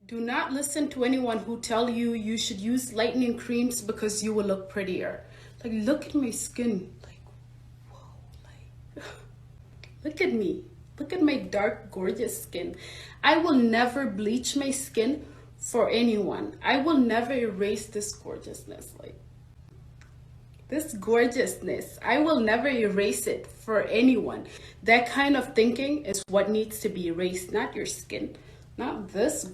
Do not listen to anyone who tell you you should use lightening creams because you will look prettier. Like, look at my skin. Like, whoa, like, look at me. Look at my dark, gorgeous skin. I will never bleach my skin for anyone. I will never erase this gorgeousness. Like, this gorgeousness, I will never erase it for anyone. That kind of thinking is what needs to be erased, not your skin, not this.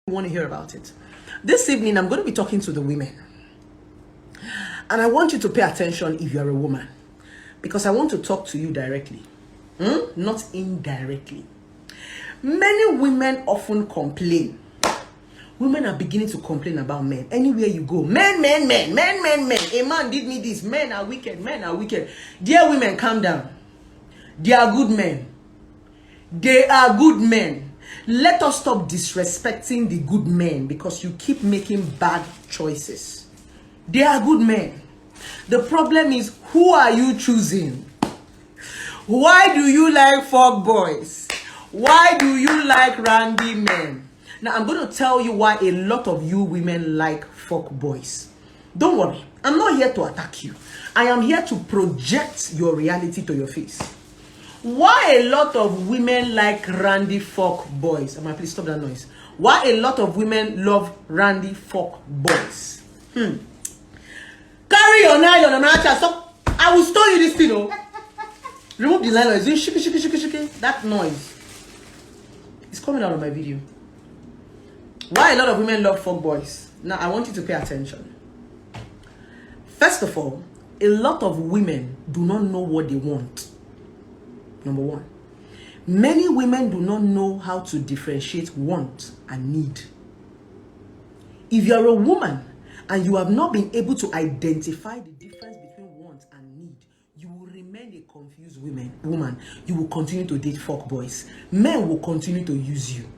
Want to hear about it. This evening, I'm going to be talking to the women. And I want you to pay attention if you're a woman. Because I want to talk to you directly. Not indirectly. Many women often complain. Women are beginning to complain about men. Anywhere you go, men. A man did me this. Men are wicked. Dear women, calm down. They are good men. They are good men. Let us stop disrespecting the good men because you keep making bad choices. They are good men. The problem is, who are you choosing? Why do you like fuck boys? Why do you like randy men? Now, I'm going to tell you why a lot of you women like fuck boys. Don't worry. I'm not here to attack you. I am here to project your reality to your face. Why a lot of women like randy fuck boys? Am I please stop that noise? Why a lot of women love randy fuck boys? Carry your nylon, Amaracha. Stop. I will store you this thing, oh. Remove the nylon. Is it shiki? That noise. It's coming out of my video. Why a lot of women love fuck boys? Now, I want you to pay attention. First of all, a lot of women do not know what they want. Number one, many women do not know how to differentiate want and need. If you are a woman and you have not been able to identify the difference between want and need, you will remain a confused woman. You will continue to date fuck boys. Men will continue to use you.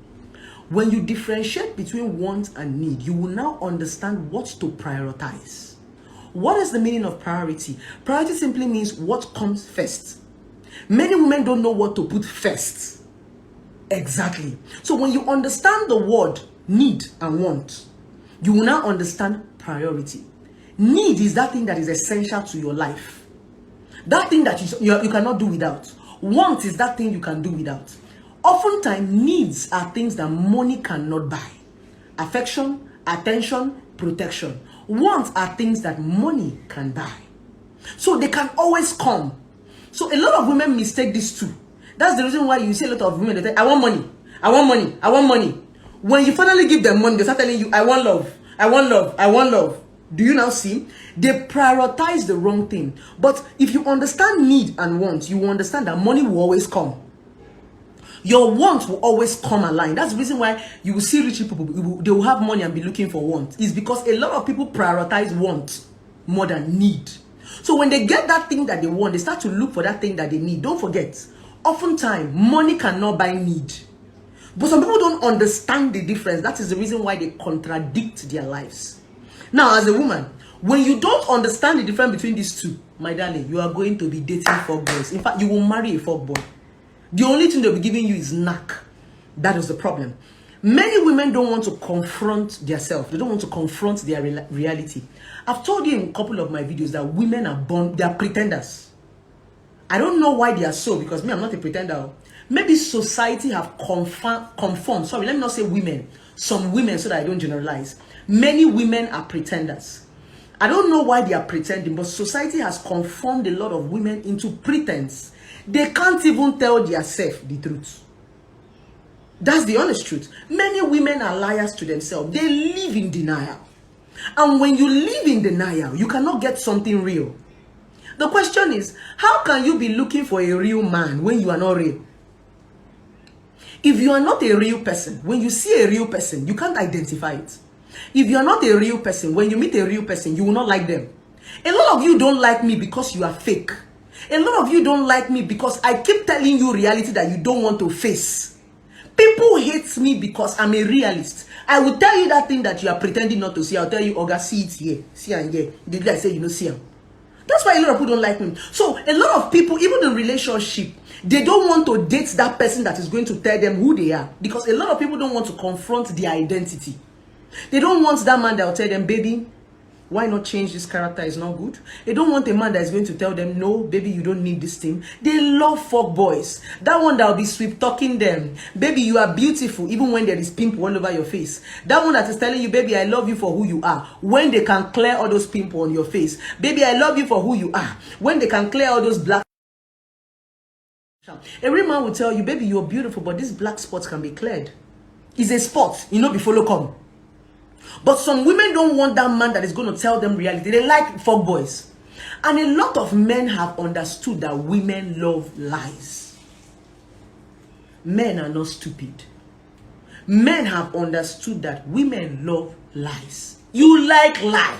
When you differentiate between want and need, you will now understand what to prioritize. What is the meaning of priority? Priority simply means what comes first. Many women don't know what to put first. Exactly. So when you understand the word need and want, you will now understand priority. Need is that thing that is essential to your life. That thing that you cannot do without. Want is that thing you can do without. Oftentimes, needs are things that money cannot buy. Affection, attention, protection. Wants are things that money can buy. So they can always come. So a lot of women mistake these two. That's the reason why you see a lot of women that say, I want money, I want money, I want money. When you finally give them money, they start telling you, I want love, I want love, I want love. Do you now see? They prioritize the wrong thing. But if you understand need and want, you will understand that money will always come. Your want will always come aligned. That's the reason why you will see rich people, they will have money and be looking for want. It's because a lot of people prioritize want more than need. So when they get that thing that they want, they start to look for that thing that they need. Don't forget, oftentimes, money cannot buy need. But some people don't understand the difference. That is the reason why they contradict their lives. Now, as a woman, when you don't understand the difference between these two, my darling, you are going to be dating fuck boys. In fact, you will marry a fuck boy. The only thing they'll be giving you is knack. That is the problem. Many women don't want to confront themselves. They don't want to confront their reality. I've told you in a couple of my videos that women are born, they are pretenders. I don't know why they are so, because me, I'm not a pretender. Maybe society have conformed. Sorry, let me not say women. Some women, so that I don't generalize. Many women are pretenders. I don't know why they are pretending, but society has conformed a lot of women into pretense. They can't even tell themselves the truth. That's the honest truth. Many women are liars to themselves. They live in denial. And when you live in denial, you cannot get something real. The question is, how can you be looking for a real man when you are not real? If you are not a real person, when you see a real person, you can't identify it. If you are not a real person, when you meet a real person, you will not like them. A lot of you don't like me because you are fake. A lot of you don't like me because I keep telling you reality that you don't want to face. People hate me because I'm a realist. I will tell you that thing that you are pretending not to see. I'll tell you, Oga, see it here. See it here. The day I say you know see it. That's why a lot of people don't like me. So a lot of people, even in relationship, they don't want to date that person that is going to tell them who they are. Because a lot of people don't want to confront their identity. They don't want that man that will tell them, baby, why not change this character? Is not good. They don't want a man that is going to tell them, no, baby, you don't need this thing. They love fuck boys. That one that will be sweet talking them. Baby, you are beautiful, even when there is pimple all over your face. That one that is telling you, baby, I love you for who you are. When they can clear all those pimples on your face. Baby, I love you for who you are. When they can clear all those black. Every man will tell you, baby, you're beautiful, but these black spots can be cleared. It's a spot, you know, before you come. But some women don't want that man that is going to tell them reality. They like fuck boys. And a lot of men have understood that women love lies. Men are not stupid. Men have understood that women love lies. You like lie.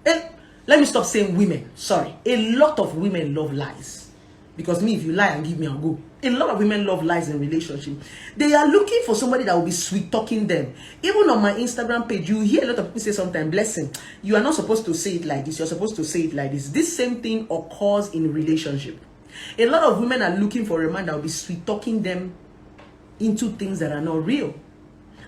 Let me stop saying women. Sorry. A lot of women love lies. Because me, if you lie and give me a go. A lot of women love lies in relationship. They are looking for somebody that will be sweet talking them. Even on my Instagram page, you hear a lot of people say sometimes, blessing, you are not supposed to say it like this. You're supposed to say it like this. This same thing occurs in relationship. A lot of women are looking for a man that will be sweet talking them into things that are not real.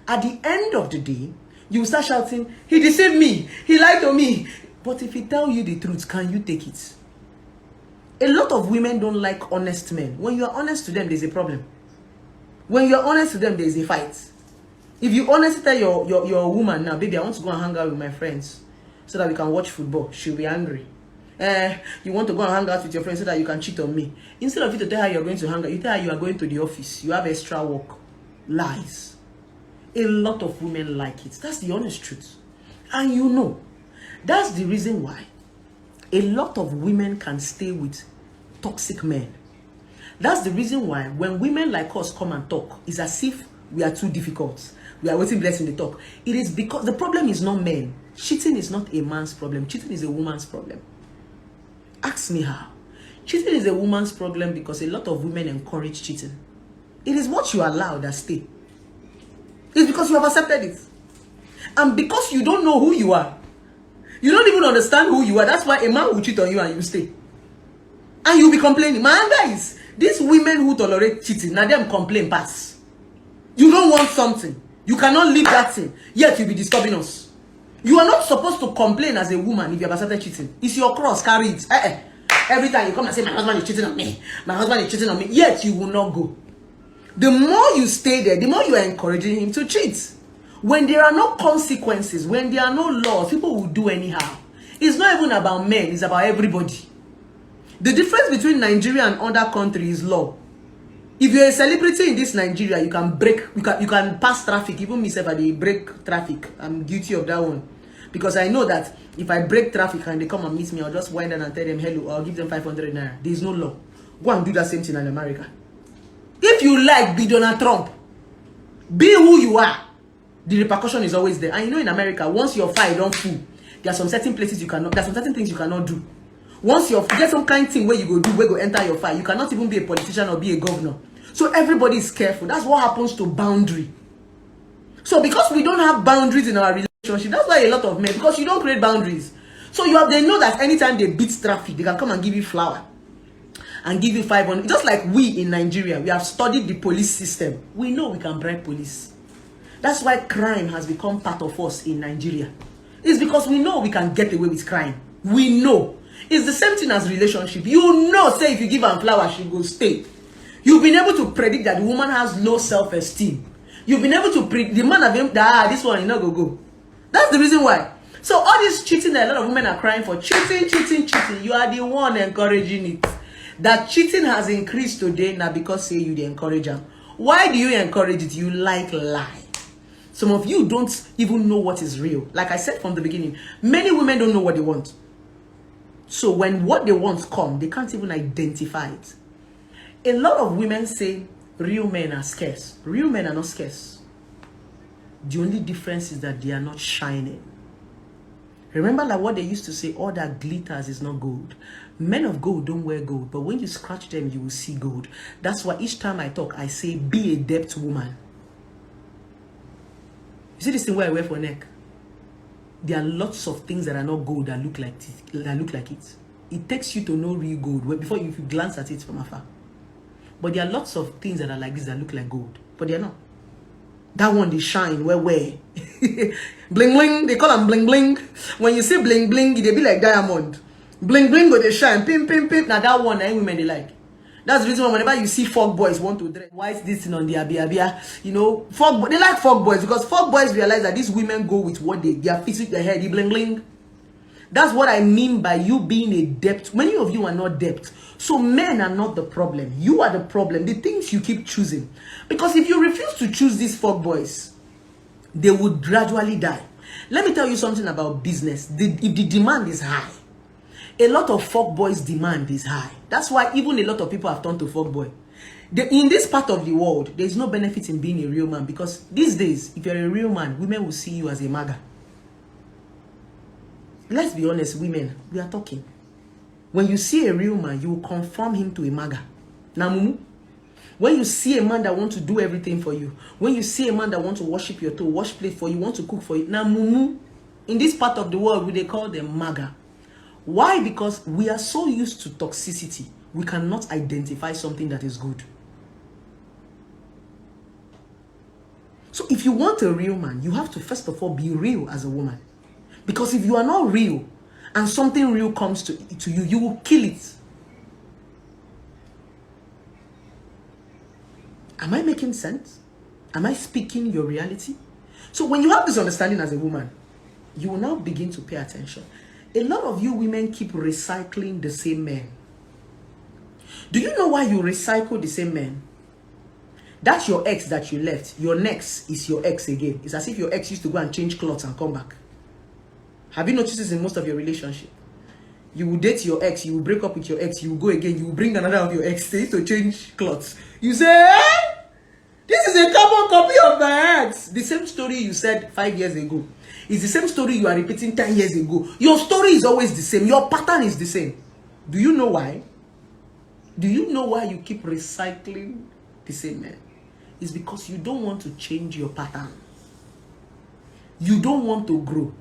At the end of the day, you will start shouting, he deceived me. He lied to me. But if he tell you the truth, can you take it? A lot of women don't like honest men. When you are honest to them, there's a problem. When you are honest to them, there's a fight. If you honestly tell your woman, now, baby, I want to go and hang out with my friends so that we can watch football, she'll be angry. You want to go and hang out with your friends so that you can cheat on me. Instead of you to tell her you're going to hang out, you tell her you are going to the office. You have extra work. Lies. A lot of women like it. That's the honest truth. And you know, that's the reason why a lot of women can stay with toxic men. That's the reason why when women like us come and talk, it's as if we are too difficult. We are waiting blessing to talk. It is because the problem is not men. Cheating is not a man's problem. Cheating is a woman's problem. Ask me how. Cheating is a woman's problem because a lot of women encourage cheating. It is what you allow that stay. It's because you have accepted it. And because you don't know who you are. You don't even understand who you are. That's why a man will cheat on you and you stay. And you'll be complaining. My anger is, these women who tolerate cheating, now them complain pass. You don't want something. You cannot leave that thing. Yet you'll be disturbing us. You are not supposed to complain as a woman if you have started cheating. It's your cross, carry it. Every time you come and say, my husband is cheating on me. My husband is cheating on me. Yet you will not go. The more you stay there, the more you are encouraging him to cheat. When there are no consequences, when there are no laws, people will do anyhow. It's not even about men, it's about everybody. The difference between Nigeria and other countries is law. If you're a celebrity in this Nigeria, you can pass traffic. Even myself, I break traffic. I'm guilty of that one. Because I know that if I break traffic and they come and meet me, I'll just wind down and tell them hello, or I'll give them 500 naira. There is no law. Go and do that same thing in America. If you like, be Donald Trump. Be who you are. The repercussion is always there. And you know in America, once your fire don't fool, there are some certain places you cannot, there are some certain things you cannot do. Once you get some kind of thing where you go do, where you go enter your fire, you cannot even be a politician or be a governor. So everybody is careful. That's what happens to boundary. So because we don't have boundaries in our relationship, that's why a lot of men, because you don't create boundaries. So they know that anytime they beat traffic, they can come and give you flour and give you 500. Just like we in Nigeria, we have studied the police system. We know we can bribe police. That's why crime has become part of us in Nigeria. It's because we know we can get away with crime. We know. It's the same thing as relationship. You know, say if you give her flower, she will stay. You've been able to predict that the woman has low self-esteem. You've been able to predict the man of him that this one is not go. That's the reason why. So all this cheating that a lot of women are crying for, cheating. You are the one encouraging it. That cheating has increased today now because say you the encourager. Why do you encourage it? You like lie. Some of you don't even know what is real. Like I said from the beginning, many women don't know what they want. So when what they want come, they can't even identify it. A lot of women say real men are scarce. Real men are not scarce. The only difference is that they are not shining. Remember like what they used to say, all that glitters is not gold. Men of gold don't wear gold, but when you scratch them, you will see gold. That's why each time I talk, I say, be a depth woman. You see this thing where I wear for neck? There are lots of things that are not gold that look like it. It takes you to know real gold before you glance at it from afar. But there are lots of things that are like this that look like gold, but they're not. That one they shine where bling bling, they call them bling bling. When you say bling bling, they be like diamond. Bling bling go they shine, pim pim pim. Now that one, women they like. That's the reason why whenever you see folk boys want to dress, why is this thing on the abia? You know, they like folk boys because folk boys realize that these women go with what their physique, their hair, the bling bling. That's what I mean by you being a depth. Many of you are not depth. So men are not the problem. You are the problem. The things you keep choosing. Because if you refuse to choose these folk boys, they would gradually die. Let me tell you something about business. If the demand is high, a lot of folk boys' demand is high. That's why even a lot of people have turned to folk boy. In this part of the world, there is no benefit in being a real man because these days, if you're a real man, women will see you as a maga. Let's be honest, women, we are talking. When you see a real man, you will conform him to a maga. Now, mumu, when you see a man that wants to do everything for you, when you see a man that wants to worship your toe, wash plate for you, want to cook for you, now, mumu, in this part of the world, they call them maga. Why? Because we are so used to toxicity, we cannot identify something that is good. So if you want a real man, you have to first of all be real as a woman. Because if you are not real and something real comes to you, you will kill it. Am I making sense? Am I speaking your reality? So when you have this understanding as a woman, you will now begin to pay attention. A lot of you women keep recycling the same men. Do you know why you recycle the same men? That's your ex that you left. Your next is your ex again. It's as if your ex used to go and change clothes and come back. Have you noticed this in most of your relationship? You will date your ex, you will break up with your ex, you will go again, you will bring another of your ex, they used to change clothes. You say, eh? This is a carbon copy of my ex. The same story you said 5 years ago. It's the same story you are repeating 10 years ago. Your story is always the same. Your pattern is the same. Do you know why? Do you know why you keep recycling the same man? It's because you don't want to change your pattern. You don't want to grow.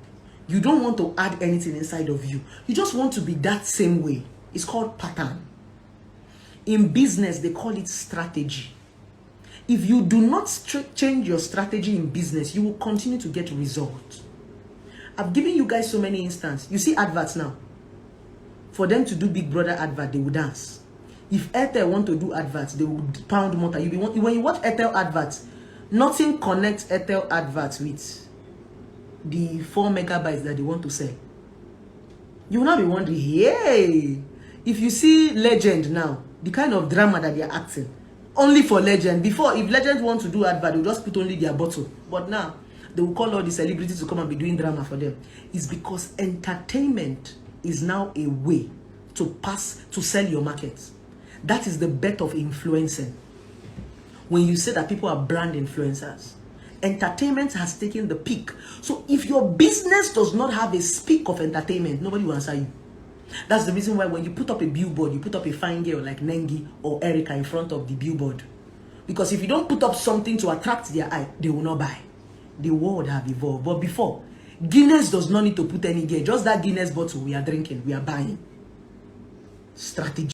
You don't want to add anything inside of you. You just want to be that same way. It's called pattern. In business, they call it strategy. If you do not change your strategy in business, you will continue to get results. I've given you guys so many instances. You see adverts now. For them to do Big Brother advert, they will dance. If Airtel want to do adverts, they will pound motor. When you watch Airtel adverts, nothing connects Airtel adverts with the 4 megabytes that they want to sell. You will not be wondering, hey, if you see Legend now, the kind of drama that they are acting, only for Legend. Before, if Legend want to do advert, they will just put only their bottle. But now, they will call all the celebrities to come and be doing drama for them. It's because entertainment is now a way to sell your market. That is the bet of influencing. When you say that people are brand influencers, entertainment has taken the peak. So if your business does not have a speak of entertainment, nobody will answer you. That's the reason why when you put up a billboard, you put up a fine girl like Nengi or Erica in front of the billboard. Because if you don't put up something to attract their eye, they will not buy. The world have evolved. But before, Guinness does not need to put any gear. Just that Guinness bottle we are drinking, we are buying. Strategy.